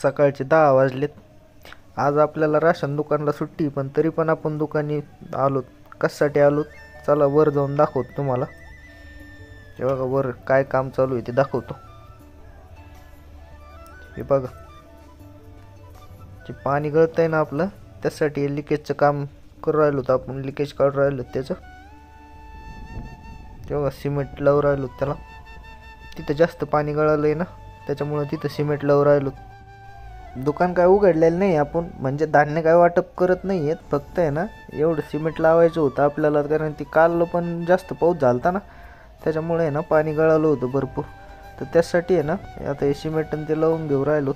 सकाळचे 10 वाजलेत. आज आपल्याला राशन दुकानला सुट्टी, पण तरी पण आपण दुकानी आलो. कशासाठी आलो? चला वर जाऊन दाखवतो तुम्हाला. हे बघा वर काय काम चालू आहे ते दाखवतो. हे बघा, जे पाणी गळतंय ना आपलं, त्यासाठी लिकेजचं काम करू राहिलो. तर आपण लिकेज काढून राहिलो त्याचं. तेव्हा सिमेंट लावून राहिलो त्याला. तिथं जास्त पाणी गळालंय ना, त्याच्यामुळे तिथं सिमेंट लावून राहिलो. दुकान काय उघडलेलं नाही आपण, म्हणजे धान्य काय वाटप करत नाही आहेत. फक्त आहे ना एवढं सिमेंट लावायचं होतं आपल्याला, कारण ती काल पण जास्त पाऊस झालता ना, त्याच्यामुळे आहे ना पाणी गळालं होतं भरपूर. तर त्यासाठी आहे ना आता हे सिमेंट ते लावून घेऊ राहिलो.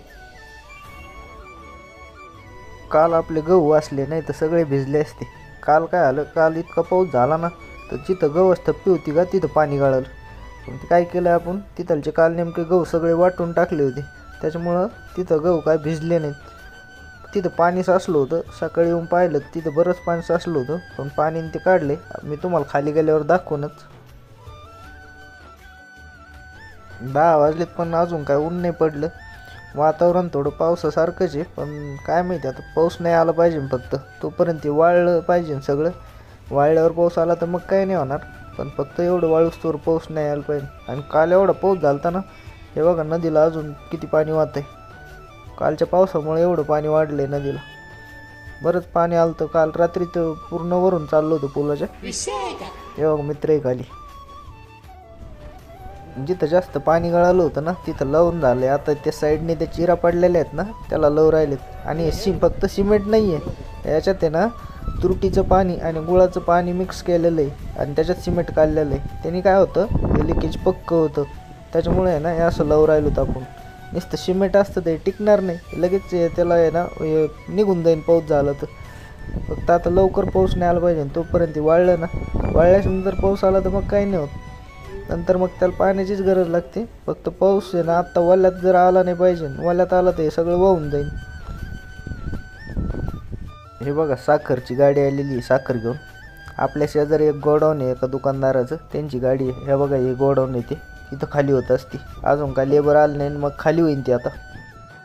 काल आपले गहू असले नाही तर सगळे भिजले असते. काल काय आलं, काल इतका पाऊस झाला ना, तर जिथं गव्हाच थप्पी होती का तिथं पाणी गळालं. पण काय केलं आपण, तिथलचे काल नेमके गहू सगळे वाटून टाकले होते, त्याच्यामुळं तिथं गहू काय भिजले नाहीत. तिथं पाणी साचलं होतं. सकाळी येऊन पाहिलं तिथं बरंच पाणी साचलं होतं, पण पाणी ते काढले. मी तुम्हाला खाली गेल्यावर दाखवूनच. 10 वाजलेत पण अजून काय ऊन नाही पडलं. वातावरण थोडं पावसासारखंच आहे, पण काय माहिती आता पाऊस नाही आला पाहिजे. फक्त तोपर्यंत ते वाळलं पाहिजे सगळं. वाळल्यावर पाऊस आला तर मग काही नाही होणार, पण फक्त एवढं वाळूस्तोवर पाऊस नाही आला पाहिजे. आणि काल एवढा पाऊस झाला ना, हे बघा नदीला अजून किती पाणी वाहतंय. कालच्या पावसामुळे एवढं पाणी वाढलं आहे नदीला. बरंच पाणी आलं होतं काल रात्री, तर पूर्ण वरून चाललं होतं पुलाच्या. हे बघा मित्र आहे खाली. जिथं जास्त पाणी गळालं होतं ना तिथं लावून झालं आहे. आता त्या साईडने त्या चिरा पडलेल्या आहेत ना, त्याला लव राहिलेत. आणि फक्त सिमेंट नाही आहे याच्यात, आहे ना तुरटीचं पाणी आणि गुळाचं पाणी मिक्स केलेलं आहे आणि त्याच्यात सिमेंट काढलेलं आहे. त्याने काय होतं, हे लिकेज पक्कं होतं. त्याच्यामुळे आहे ना हे असं लव राहिलो तर आपण. नुसतं सिमेंट असतं ते टिकणार नाही, लगेच त्याला आहे ना निघून जाईन पाऊस झाला तर. फक्त आता लवकर पाऊस नाही आला पाहिजे. तोपर्यंत वाळलं ना, वाळल्यानंतर पाऊस आला तर मग काही नाही होत. नंतर मग त्याला पाण्याचीच गरज लागते. फक्त पाऊस आहे ना आत्ता वल्यात जर आला नाही पाहिजे. वल्यात आला तर हे सगळं वाहून जाईल. हे बघा साखरची गाडी आलेली, साखर घेऊन. आपल्या शेजारी एक गोडाऊन आहे एका दुकानदाराचं, त्यांची गाडी आहे. हे बघा हे गोडाऊन आहे, ते तिथं खाली होत असते. अजून काय लेबर आलं नाही, मग खाली होईन ती आता.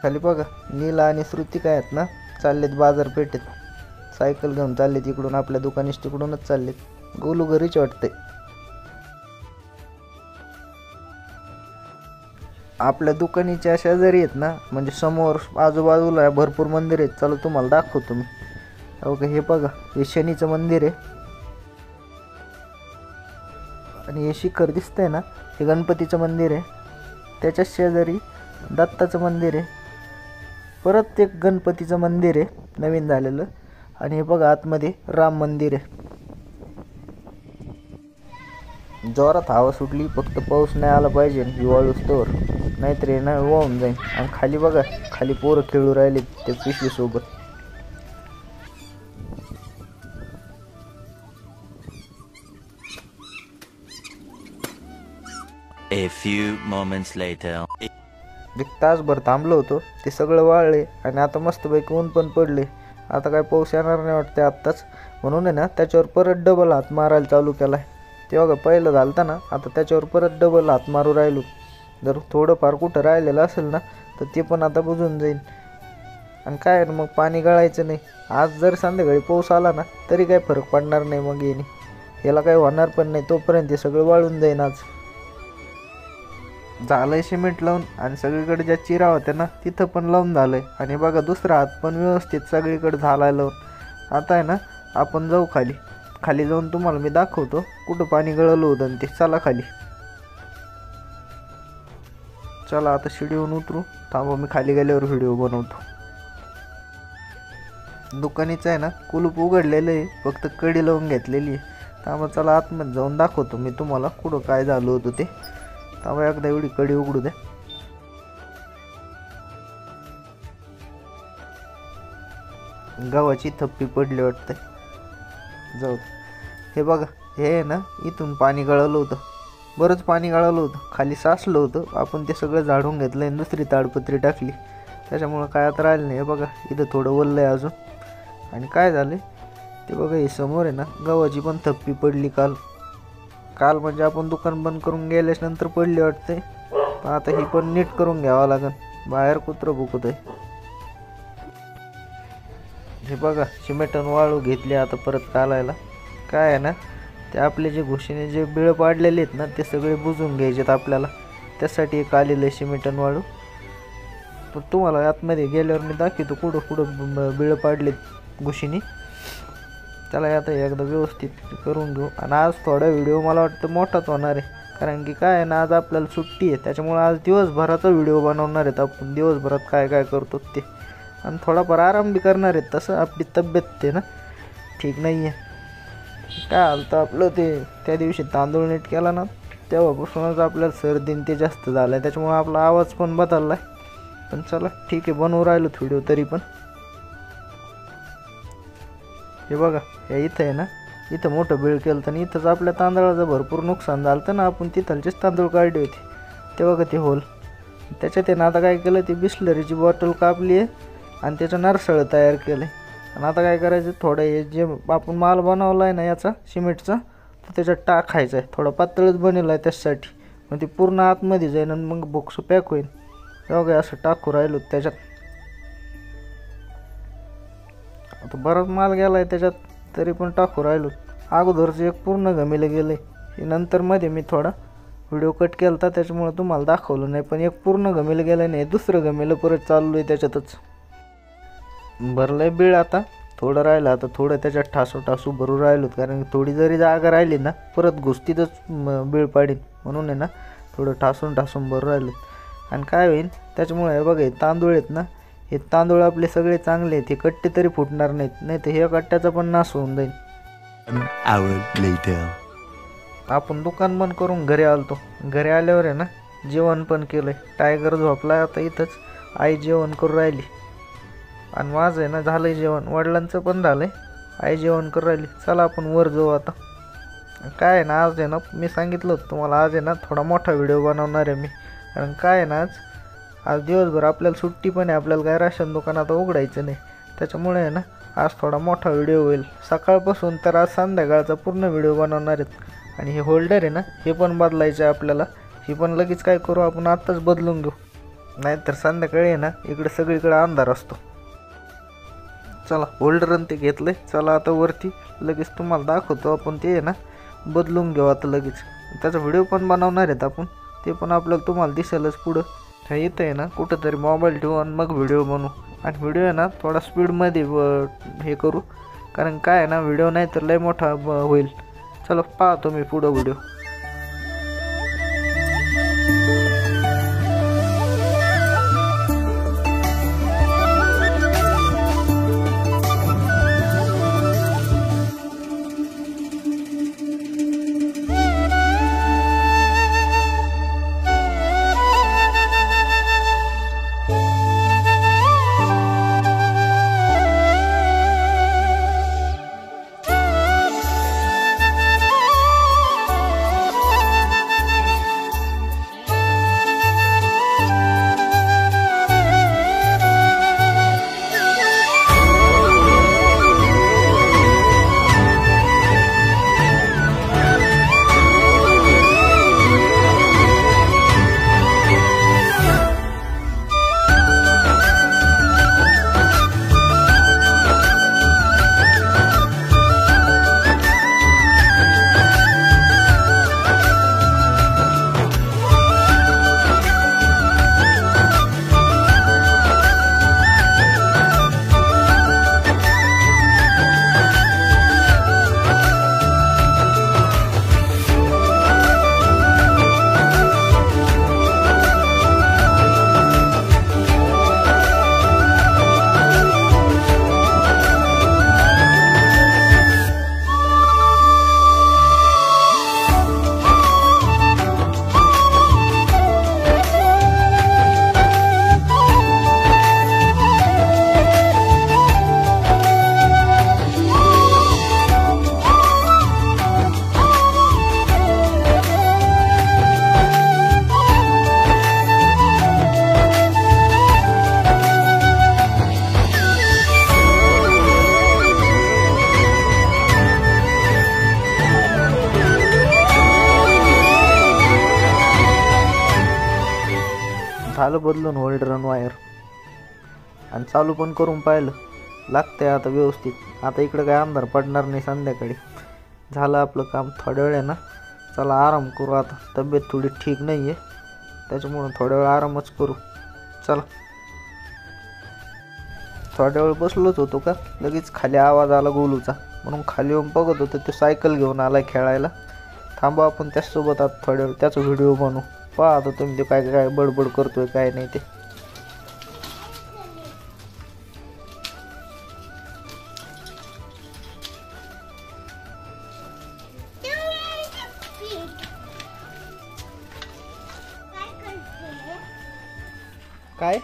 खाली बघा नीला आणि श्रुती काय आहेत ना, चाललेत बाजारपेठेत. सायकल घेऊन चाललेत इकडून, आपल्या दुकानीस तिकडूनच चाललेत. गोलू घरीच वाटतंय. आपल्या दुकानीच्या शेजारी आहेत ना, म्हणजे समोर आजूबाजूला भरपूर मंदिर आहेत. चला तुम्हाला दाखवतो मी. ओके, हे बघा हे शनीचं मंदिर आहे. आणि हे शिखर दिसतंय ना, हे गणपतीचं मंदिर आहे. त्याच्या शेजारी दत्ताचं मंदिर आहे. परत एक गणपतीचं मंदिर आहे नवीन झालेलं. आणि हे बघा आतमध्ये राम मंदिर आहे. जोरात हवा सुटली, फक्त पाऊस नाही आला पाहिजे हिवाळूस्तवर, नाहीतर हे ना वाहून जाईल. आणि खाली बघा, खाली पोरं खेळू राहिले त्या पिशवीसोबत. A few moments later. एक तासभर थांबलो होतो, ते सगळं वाळले आणि आता मस्तपैकी ऊन पण पडले. आता काय पाऊस येणार नाही वाटते आत्ताच, म्हणून आहे ना त्याच्यावर परत डबल हात मारायला चालू केला आहे. ते बघा पहिलं झालं ना, आता त्याच्यावर परत डबल हात मारू राहिलो. जर थोडंफार कुठं राहिलेलं असेल ना तर ते पण आता बुजून जाईल. आणि काय मग पाणी गळायचं नाही. आज जर संध्याकाळी पाऊस आला ना तरी काही फरक पडणार नाही. मग याला काही होणार पण नाही, तोपर्यंत हे सगळं वाळून जाईन. आज झालं आहे सिमेंट लावून, आणि सगळीकडे ज्या चिरा होत्या ना तिथं पण लावून झालं आहे. आणि बघा दुसरा हात पण व्यवस्थित सगळीकडे झाला आहे लावून. आता आहे ना आपण जाऊ खाली. खाली जाऊन तुम्हाला मी दाखवतो कुठं पाणी गळलं होतं आणि ते. चला खाली. चला आता शिडीवरून उतरू. थांबा मी खाली गेल्यावर व्हिडिओ बनवतो. दुकानीचं आहे ना कुलूप उघडलेलं आहे, फक्त कडी लावून घेतलेली आहे. थांबा चला आतमध्ये जाऊन दाखवतो मी तुम्हाला कुठं काय झालं होतं ते. थांबा एकदा एवढी कडी उघडू द्या. गव्हाची थप्पी पडली वाटते. जाऊ दे. हे बघा हे आहे ना, इथून पाणी गळालं होतं, बरंच पाणी गळालं होतं, खाली साचलं होतं. आपण ते सगळं झाडून घेतलं आणि दुसरी ताडपत्री टाकली, त्याच्यामुळं काय आता राहिलं नाही. हे बघा इथं थोडं ओललं आहे अजून. आणि काय झालं ते बघा, हे समोर आहे ना गव्हाची पण थप्पी पडली काल म्हणजे आपण दुकान बंद करून गेल्यानंतर पडली वाटते. पण आता ही पण नीट करून घ्यावं लागेल. बाहेर कुत्रं भुकत आहे. हे बघा सिमेंट आणि वाळू घेतली आता परत कालायला. काय आहे ना, ते आपले जे घुशीने जे बिळं पाडलेले आहेत ना ते सगळे बुजून घ्यायचेत आपल्याला. त्यासाठी एक आलेलं आहे सिमेंट आणि वाळू. पण तुम्हाला आतमध्ये गेल्यावर मी दाखवतो कुठं कुठं बिळं पाडलेत घुशीने. त्याला आता एकदा व्यवस्थित करून घेऊ. आणि आज थोडा व्हिडिओ मला वाटतं मोठाच होणार आहे, कारण की काय आहे ना, आज आपल्याला सुट्टी आहे. त्याच्यामुळे आज दिवसभराचा व्हिडिओ बनवणार आहेत आपण, दिवसभरात काय काय करतो ते. आणि थोडाफार आराम बी करणार आहेत. तसं आपली तब्येत ते ना ठीक नाही आहे. काय आलं आपलं ते त्या दिवशी तांदूळ नीट केला ना तेव्हापासूनच आपल्याला सर्दीन ते जास्त झालं आहे. त्याच्यामुळे आपला आवाज पण बदलला आहे. पण चला ठीक आहे, बनवू राहिलो व्हिडिओ तरी पण. हे बघा हे इथं आहे ना, इथं मोठं बिळ केलं तर इथंच आपल्या तांदळाचं भरपूर नुकसान झालं तर ना. आपण तिथलचेच तांदूळ काढले होते ते बघा ते होल. त्याच्यात आहे ना आता काय केलं, ती बिस्लरीची बॉटल कापली आहे आणि त्याचं नरसळं तयार केलं आहे. आणि आता काय करायचं, थोडं हे जे आपण माल बनवला आहे ना याचा सिमेंटचा, तर त्याच्यात टाकायचं आहे. थोडा पातळच बनवला आहे त्याच्यासाठी, मग ते पूर्ण आतमध्ये जाईन आणि मग बॉक्स पॅक होईल. बघा असं टाकू राहिलो त्याच्यात. आता बराच माल गेला आहे त्याच्यात, तरी पण टाकू राहिलो. अगोदरचं एक पूर्ण गमेलं गेलं आहे. नंतर मध्ये मी थोडा व्हिडिओ कट केला होता त्याच्यामुळे तुम्हाला दाखवलं नाही. पण एक पूर्ण गमेलं गेलं नाही, दुसरं गमेलं परत चाललो आहे त्याच्यातच. भरलं आहे बीळ. आता थोडं राहिलं, आता थोडं त्याच्यात ठासू भरू राहिलो. कारण थोडी जरी जागा राहिली ना परत घुसतीतच बीळ पाडीन, म्हणून आहे ना थोडं ठासून भरू राहिलो. आणि काय होईल त्याच्यामुळे हे बघा हे तांदूळ आहेत ना, हे तांदूळ आपले सगळे चांगले आहेत. हे कट्टे तरी फुटणार नाहीत, नाही तर हे कट्ट्याचा पण नाश होऊन जाईल. An hour later. आपण दुकान बंद करून घरी आलतो. घरी आल्यावर आहे ना जेवण पण केलं आहे. टायगर झोपला आता इथंच, आई जेवण करून राहिली. आणि माझं आहे ना झालं आहे जेवण, वडिलांचं पण झालं आहे, आई जेवण करून राहिली. चला आपण वर जाऊ आता. काय आहे ना, आज आहे ना मी सांगितलं होतं तुम्हाला, आज आहे ना थोडा मोठा व्हिडिओ बनवणार आहे मी. कारण काय आहे ना आज दिवसभर आपल्याला सुट्टी पण आहे, आपल्याला काय राशन दुकान आता उघडायचं नाही. त्याच्यामुळे आहे ना आज थोडा मोठा व्हिडिओ होईल. सकाळपासून तर आज संध्याकाळचा पूर्ण व्हिडिओ बनवणार आहेत. आणि हे होल्डर आहे ना हे पण बदलायचं आहे आपल्याला. ही पण लगेच काय करू आपण आत्ताच बदलून घेऊ, नाहीतर संध्याकाळी आहे ना इकडे सगळीकडे अंधार असतो. चला होल्डर ते घेतलं आहे. चला आता वरती लगेच तुम्हाला दाखवतो आपण. ते आहे ना बदलून घेऊ आता लगेच. त्याचा व्हिडिओ पण बनवणार आहेत आपण, ते पण आपल्याला तुम्हाला दिसेलच पुढं. हे इथं आहे ना कुठंतरी मोबाईल ठेवू आणि मग व्हिडिओ बनवू. आणि व्हिडिओ आहे ना थोडा स्पीडमध्ये हे करू, कारण काय आहे ना व्हिडिओ नाही तर लय मोठा होईल. चलो पाहतो मी पुढं व्हिडिओ. झालं बदलून होल्डर आणि वायर. आणि चालू पण करून पाहिलं लागतंय आता व्यवस्थित. आता इकडं काय अंधार पडणार नाही संध्याकाळी. झालं आपलं काम. थोड्या वेळ ना चला आराम करू. आता तब्येत थोडी ठीक नाही आहे त्याच्यामुळं थोड्या वेळ आरामच करू. चला. थोड्या वेळ बसलोच होतो का लगेच खाली आवाज आला गोलूचा, म्हणून खाली येऊन बघत होतो तो सायकल घेऊन आला खेळायला. थांबा आपण त्याचसोबत आता थोड्या वेळ त्याचा व्हिडिओ बनवू. पहा आता तुम्ही ते काय काय बडबड करतोय काय नाही ते. काय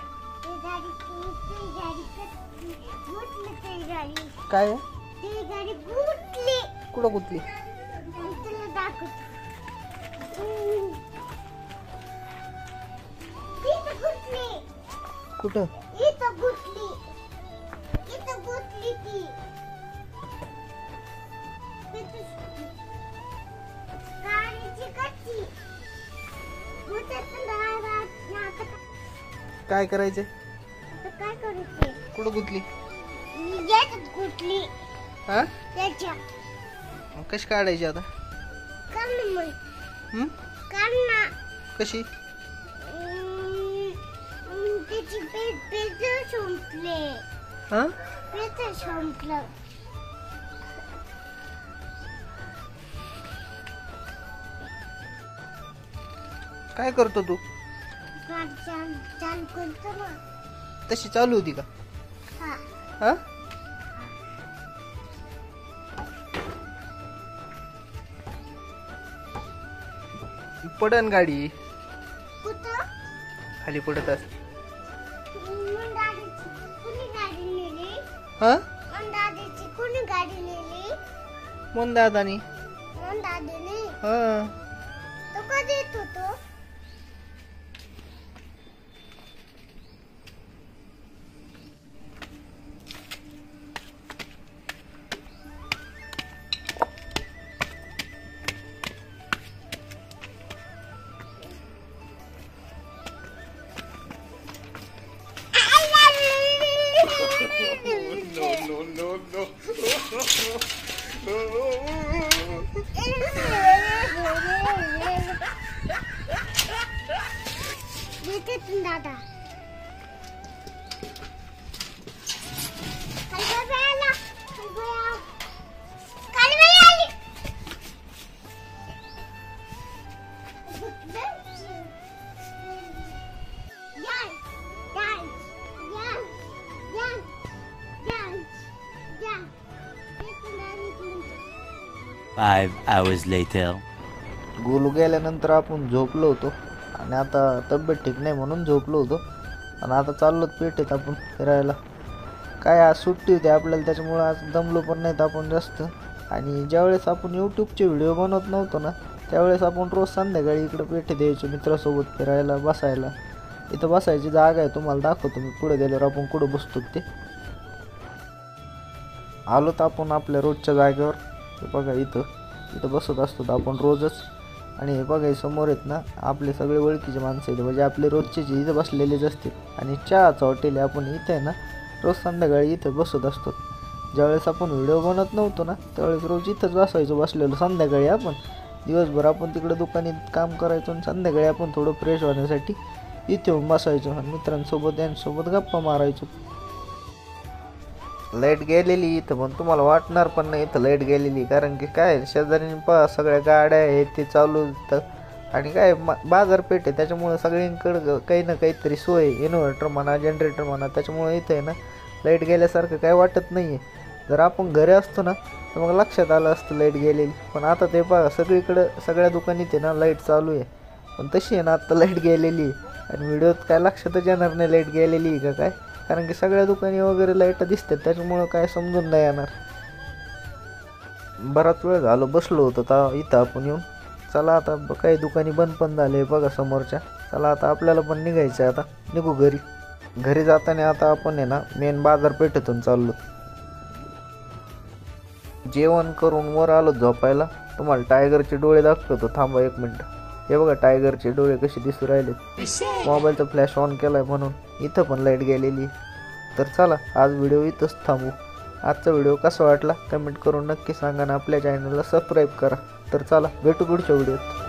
काय कुठं कुठली कुठं काय करायचंय कुठं गुतली हा कशी काढायची आता कशी हा काय करतो तू तशी चालू होती का हा पडन गाडी खाली पडत अस हा मन दादानी हा दादा Five hours later. गोलू गेल्यानंतर आपण झोपलो होतो आणि आता तब्येत ठीक नाही म्हणून झोपलो होतो आणि आता चाललो पेठेत आपण फिरायला. काय आज सुट्टी होती आपल्याला त्याच्यामुळं आज दमलो पण नाहीत आपण जास्त. आणि ज्यावेळेस आपण यूट्यूबचे व्हिडिओ बनवत नव्हतो ना त्यावेळेस आपण रोज संध्याकाळी इकडं पेठेत यायचो मित्रासोबत फिरायला बसायला. इथं बसायची जागा आहे तुम्हाला दाखवतो मी पुढे गेल्यावर आपण कुठं बसतो ते. आलो तर आपण आपल्या रोजच्या जागेवर. हे बघा इथं बसत असतो आपण रोजच. आणि हे बघा समोर आहेत ना आपले सगळे ओळखीचे माणसं आहेत म्हणजे आपले रोजचे जे इथं बसलेलेच असतील. आणि चहाचं हॉटेल आहे आपण इथं आहे ना रोज संध्याकाळी इथं बसत असतो. ज्यावेळेस आपण व्हिडिओ बनवत नव्हतो ना त्यावेळेस रोज इथंच बसायचो बसलेलो संध्याकाळी आपण. दिवसभर आपण तिकडे दुकानात काम करायचो आणि संध्याकाळी आपण थोडं फ्रेश होण्यासाठी इथे येऊन बसायचो आणि मित्रांसोबत यांच्यासोबत गप्पा मारायचो. लाईट गेलेली इथं पण तुम्हाला वाटणार पण नाही इथं लाईट गेलेली, कारण की काय शेजारी पहा सगळ्या गाड्या आहेत ते चालू तर. आणि काय बाजारपेठ आहे त्याच्यामुळं सगळ्यांकडं काही ना काहीतरी सोय इन्व्हर्टर म्हणा जनरेटर म्हणा त्याच्यामुळं इथं आहे ना लाईट गेल्यासारखं काय वाटत नाही आहे. जर आपण घरी असतो ना तर मग लक्षात आलं असतं लाईट गेलेली. पण आता ते पहा सगळीकडं सगळ्या दुकानात आहे ना लाईट चालू आहे. पण तशी आहे ना आत्ता लाईट गेलेली आहे आणि व्हिडिओत काय लक्षातच येणार नाही लाईट गेलेली आहे का काय, कारण की सगळ्या दुकानी वगैरे लाईट दिसतात त्याच्यामुळं काय समजून नाही येणार. बराच वेळ झालो बसलो होतो इथं आपण येऊन. चला आता काही दुकानी बंद पण झाले बघा समोरच्या. चला आता आपल्याला पण निघायचं आहे, आता निघू घरी. घरी जाताना आता आपण आहे ना मेन बाजारपेठेतून चाललो. जेवण करून वर आलो झोपायला. तुम्हाला टायगरचे डोळे दाखवतो थांबा 1 मिनिट. हे बघा टायगरचे डोळे कसे दिसू राहिले. मोबाईलचा फ्लॅश ऑन केलाय म्हणून. इथं पण लाईट गेलेली तर चला आज व्हिडिओ इथंच थांबू. आजचा व्हिडिओ कसा वाटला कमेंट करून नक्की सांगा आणि आपल्या चॅनलला सबस्क्राईब करा. तर चला भेटू पुढच्या व्हिडिओत.